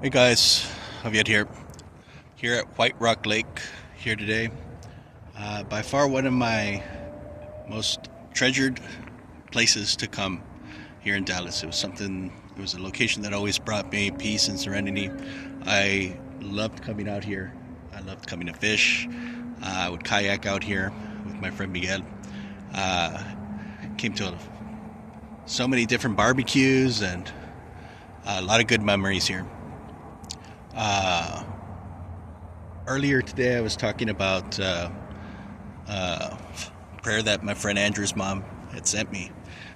Hey guys, Javier here at White Rock Lake here today. By far one of my most treasured places to come here in Dallas. It was a location that always brought me peace and serenity. I loved coming out here. I loved coming to fish. I would kayak out here with my friend Miguel. Uh, Came to so many different barbecues and a lot of good memories here. Uh, Earlier today, I was talking about uh, prayer that my friend Andrew's mom had sent me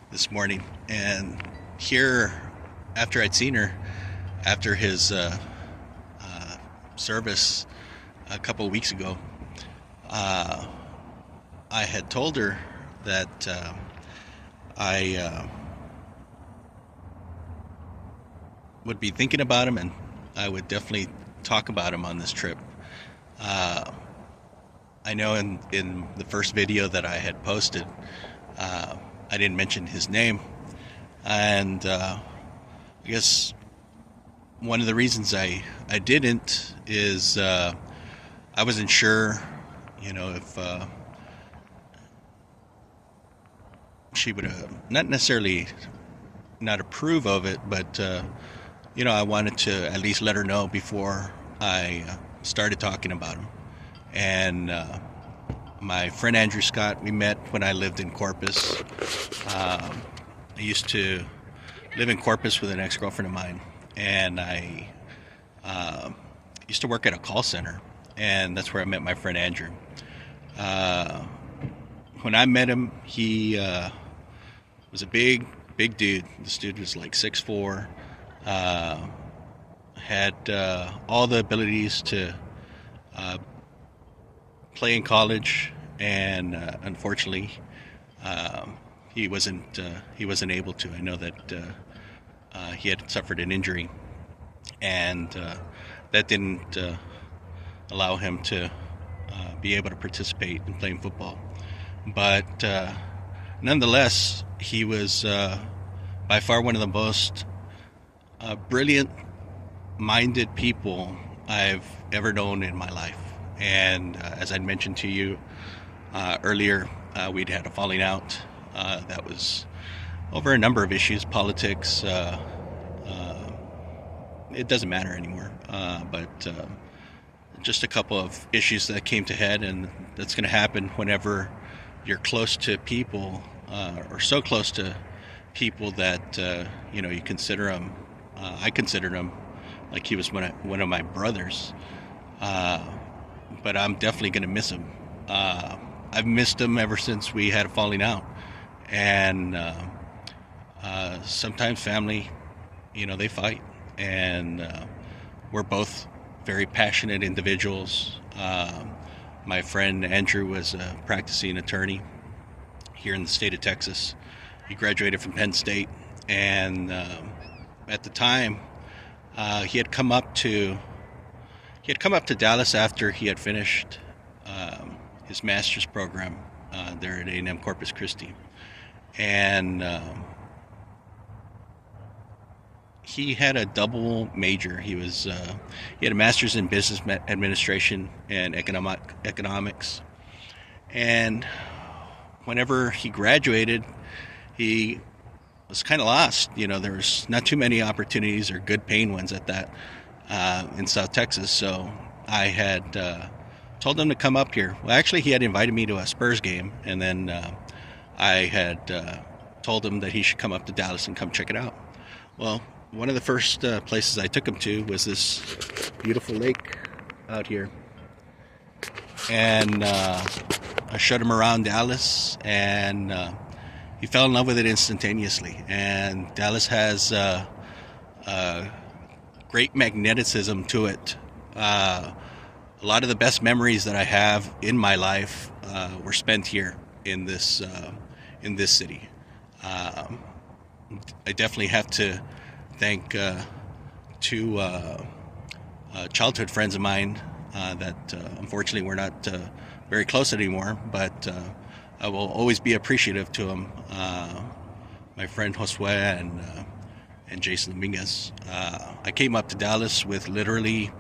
this morning, and here, after I'd seen her after his uh, service a couple of weeks ago, uh, I had told her that I would be thinking about him, and I would definitely talk about him on this trip. Uh, I know in the first video that I had posted, I didn't mention his name, and I guess one of the reasons I didn't is I wasn't sure, if she would not necessarily not approve of it, but I wanted to at least let her know before I started talking about him. And my friend Andrew Scott, we met when I lived in Corpus. I used to live in Corpus with an ex-girlfriend of mine, and I uh, used to work at a call center, and that's where I met my friend Andrew. Uh, when I met him, he was a big dude. This dude was like 6'4", uh, had all the abilities to uh, play in college, and unfortunately, um, he wasn't able to. I know that he had suffered an injury, and that didn't allow him to be able to participate in playing football. But nonetheless, he was by far one of the most brilliant minded people I've ever known in my life. And as I mentioned to you earlier, we'd had a falling out that was over a number of issues, politics. Uh, it doesn't matter anymore, but just a couple of issues that came to head, and that's going to happen whenever you're close to people, or so close to people that you consider them. I considered him like he was one of my brothers, uh, but I'm definitely going to miss him. I've missed him ever since we had a falling out, and sometimes family, they fight, and we're both very passionate individuals. My friend Andrew was a practicing attorney here in the state of Texas. He graduated from Penn State, and at the time, he had come up to Dallas after he had finished his master's program there at A&M Corpus Christi, and he had a double major. He had a master's in business administration and economics, and whenever he graduated, he was kind of lost. There was not too many opportunities or good paying ones at that in South Texas. So I had told him to come up here. Well, actually, he had invited me to a Spurs game, and then I had told him that he should come up to Dallas and come check it out. Well, one of the first places I took him to was this beautiful lake out here, and I showed him around Dallas, and he fell in love with it instantaneously. And Dallas has great magneticism to it. A lot of the best memories that I have in my life were spent here in this city. Um, I definitely have to thank two childhood friends of mine that unfortunately we're not very close anymore, but I will always be appreciative to them. My friend Josue and Jason Dominguez. I came up to Dallas with literally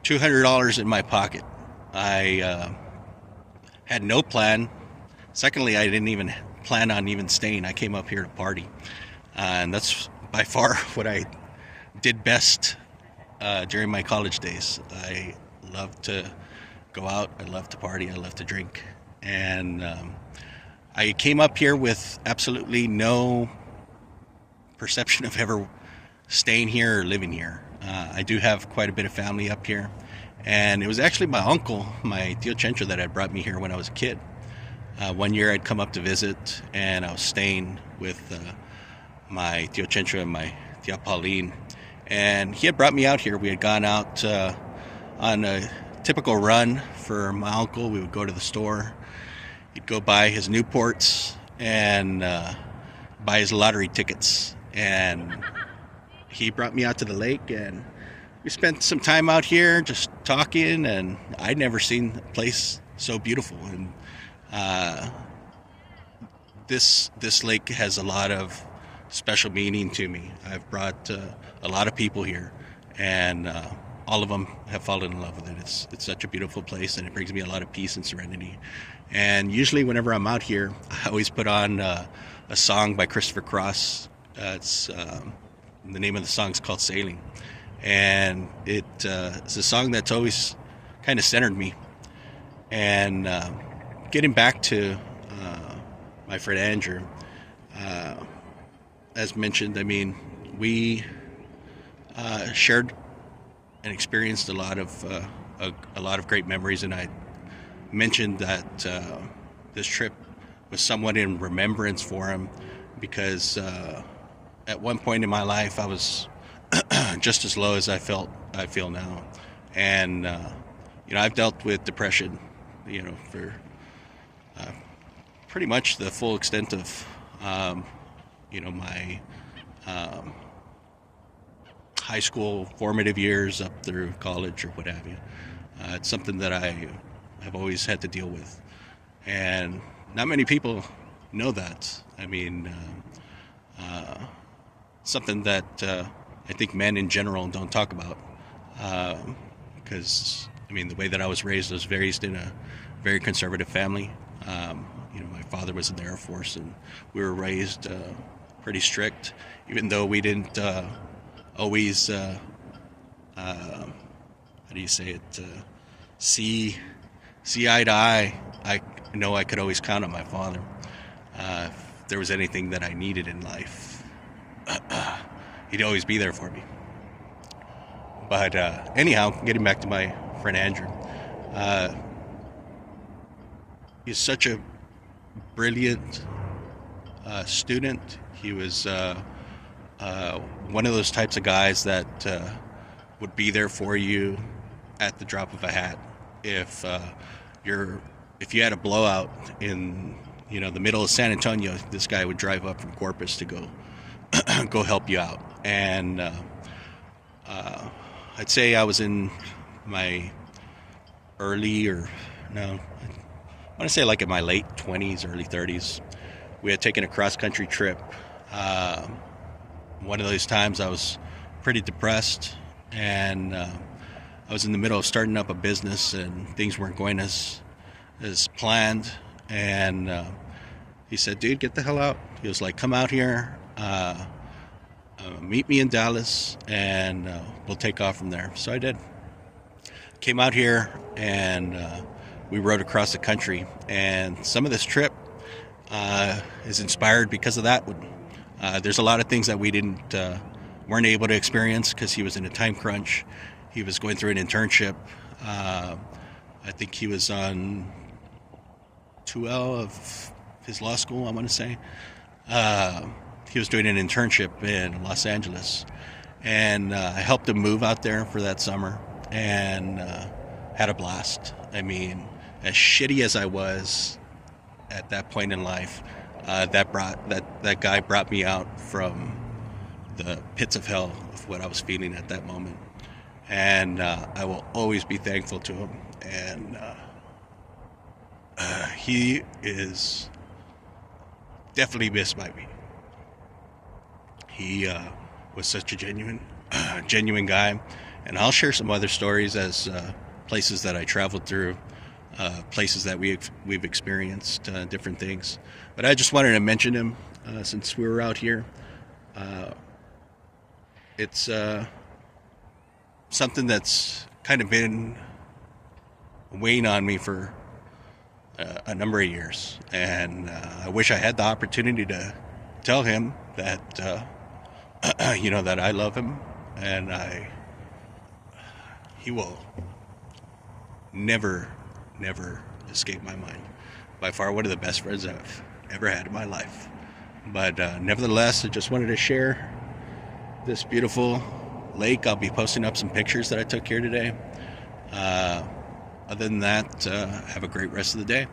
$200 in my pocket. I had no plan. Secondly, I didn't even plan on even staying. I came up here to party. And that's by far what I did best during my college days. I love to go out. I love to party. I love to drink. And I came up here with absolutely no perception of ever staying here or living here. I do have quite a bit of family up here. And it was actually my uncle, my Tio Chencho, that had brought me here when I was a kid. One year I'd come up to visit, and I was staying with my Tio Chencho and my Tia Pauline. And he had brought me out here. We had gone out on a typical run for my uncle. We would go to the store. He'd go buy his Newports and buy his lottery tickets. And he brought me out to the lake, and we spent some time out here just talking. And I'd never seen a place so beautiful. And this lake has a lot of special meaning to me. I've brought a lot of people here, and all of them have fallen in love with it. It's such a beautiful place, and it brings me a lot of peace and serenity. And usually whenever I'm out here, I always put on a song by Christopher Cross. It's the name of the song is called Sailing, and it's a song that's always kind of centered me. And getting back to my friend Andrew, as mentioned, I mean, we shared and experienced a lot of great memories, and I mentioned that this trip was somewhat in remembrance for him, because at one point in my life I was just as low as I feel now, and I've dealt with depression, for pretty much the full extent of my high school formative years up through college or what have you. It's something that I have always had to deal with, and not many people know that. I mean, something that I think men in general don't talk about, because the way that I was raised in a very conservative family. My father was in the Air Force, and we were raised pretty strict, even though we didn't always, how do you say it, see eye to eye. I know I could always count on my father. If there was anything that I needed in life, he'd always be there for me. But anyhow, getting back to my friend Andrew, he's such a brilliant student. He was one of those types of guys that would be there for you at the drop of a hat. If you had a blowout in the middle of San Antonio, this guy would drive up from Corpus to go help you out. And I'd say I was in my I want to say like in my late 20s, early 30s. We had taken a cross-country trip. One of those times I was pretty depressed, and I was in the middle of starting up a business, and things weren't going as planned. And he said, "Dude, get the hell out." He was like, "Come out here, meet me in Dallas, and we'll take off from there." So I did. Came out here, and we rode across the country, and some of this trip is inspired because of that one. There's a lot of things that we weren't able to experience because he was in a time crunch. He was going through an internship. I think he was on 2L of his law school, I want to say. He was doing an internship in Los Angeles, and I helped him move out there for that summer, and had a blast. As shitty as I was at that point in life, that guy brought me out from the pits of hell of what I was feeling at that moment, and I will always be thankful to him. And he is definitely missed by me. He was such a genuine guy. And I'll share some other stories as places that I traveled through, places that we've experienced, different things. But I just wanted to mention him since we were out here. Uh, it's something that's kind of been weighing on me for a number of years, and I wish I had the opportunity to tell him that that I love him, and he will never, never escape my mind. By far, one of the best friends I've ever had in my life. But nevertheless, I just wanted to share this beautiful lake. I'll be posting up some pictures that I took here today. Other than that, have a great rest of the day.